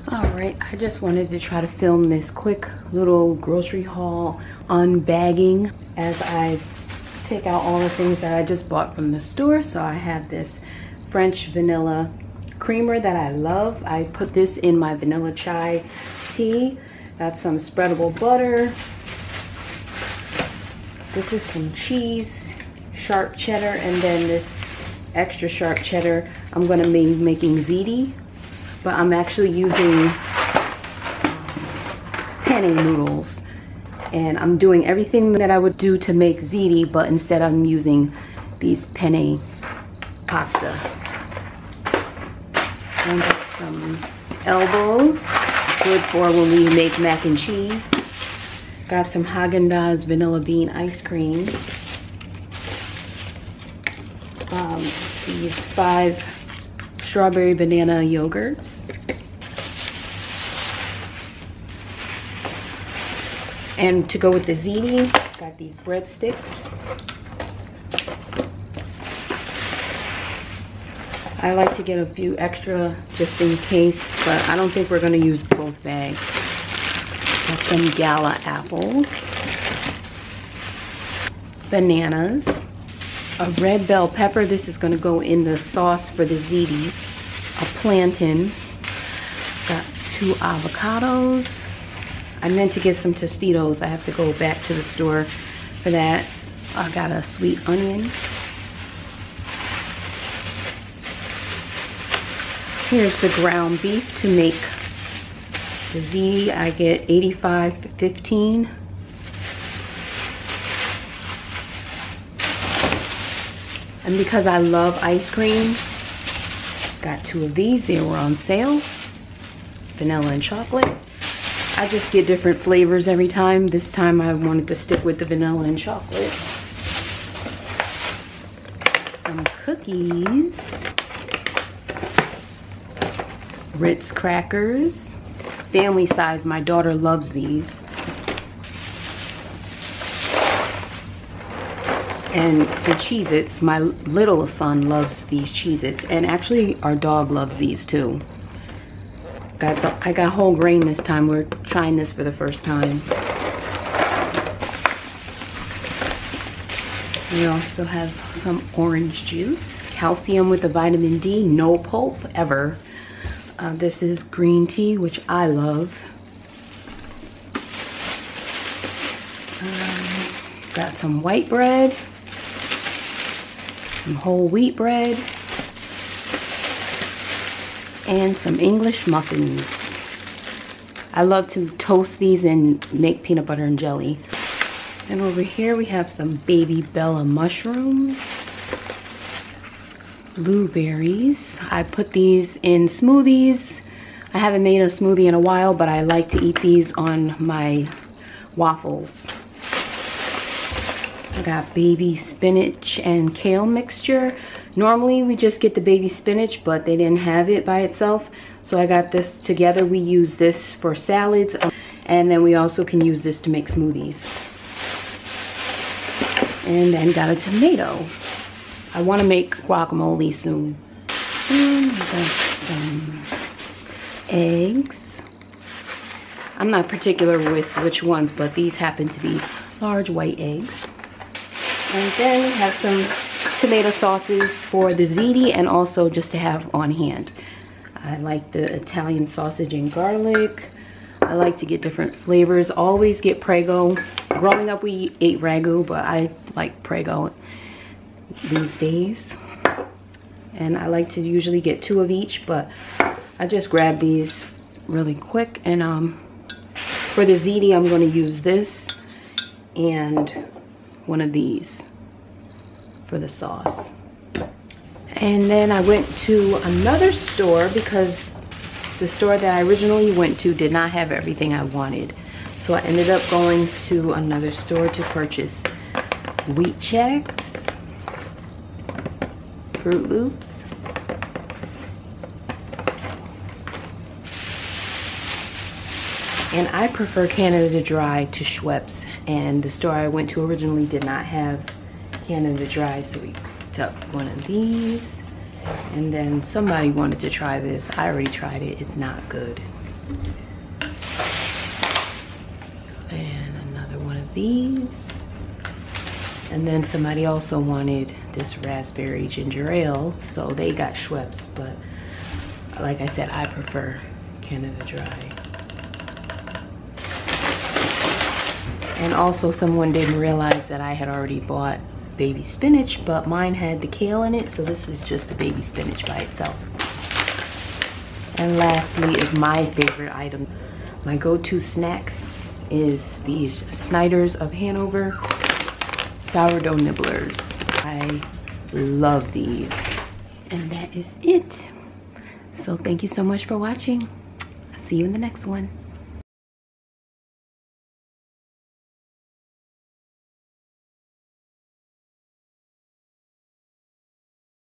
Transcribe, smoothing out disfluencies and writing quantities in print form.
All right, I just wanted to try to film this quick little grocery haul unbagging as I take out all the things that I just bought from the store. So I have this French vanilla creamer that I love. I put this in my vanilla chai tea. Got some spreadable butter. This is some cheese, sharp cheddar, and then this extra sharp cheddar. I'm gonna be making ziti, but I'm actually using penne noodles. And I'm doing everything that I would do to make ziti, but instead I'm using these penne pasta. And got some elbows, good for when we make mac and cheese. Got some Haagen-Dazs vanilla bean ice cream. These 5 strawberry banana yogurts. And to go with the ziti, got these breadsticks. I like to get a few extra just in case, but I don't think we're gonna use both bags. Got some Gala apples, bananas, a red bell pepper. This is gonna go in the sauce for the ziti. A plantain. Got 2 avocados. I meant to get some Tostitos. I have to go back to the store for that. I got a sweet onion. Here's the ground beef to make the ziti. I get 85-15. And because I love ice cream, got 2 of these. They were on sale. Vanilla and chocolate. I just get different flavors every time. This time I wanted to stick with the vanilla and chocolate. Some cookies. Ritz crackers. Family size, my daughter loves these. And some Cheez-Its, my little son loves these Cheez-Its. And actually our dog loves these too. I got whole grain this time. We're trying this for the first time. We also have some orange juice. Calcium with the vitamin D, no pulp ever. This is green tea, which I love. Got some white bread, some whole wheat bread, and some English muffins. I love to toast these and make peanut butter and jelly. And over here we have some baby Bella mushrooms. Blueberries. I put these in smoothies. I haven't made a smoothie in a while, but I like to eat these on my waffles. I got baby spinach and kale mixture. Normally we just get the baby spinach, but they didn't have it by itself. So I got this together. We use this for salads, and then we also can use this to make smoothies. And then got a tomato. I want to make guacamole soon. And I got some eggs. I'm not particular with which ones, but these happen to be large white eggs. And then we have some tomato sauces for the ziti and also just to have on hand. I like the Italian sausage and garlic. I like to get different flavors. Always get Prego. Growing up we ate Ragu, but I like Prego these days. And I like to usually get 2 of each, but I just grab these really quick. And for the ziti I'm going to use this and one of these for the sauce. And then I went to another store because the store that I originally went to did not have everything I wanted. So I ended up going to another store to purchase Wheat Chex, Fruit Loops, and I prefer Canada Dry to Schweppes, and the store I went to originally did not have Canada Dry, so we picked up one of these. And then somebody wanted to try this. I already tried it. It's not good. And another one of these. And then somebody also wanted this raspberry ginger ale, so they got Schweppes, but like I said, I prefer Canada Dry. And also someone didn't realize that I had already bought baby spinach, but mine had the kale in it, so this is just the baby spinach by itself. And lastly is my favorite item. My go-to snack is these Snyder's of Hanover sourdough nibblers. I love these. And that is it. So thank you so much for watching. I'll see you in the next one.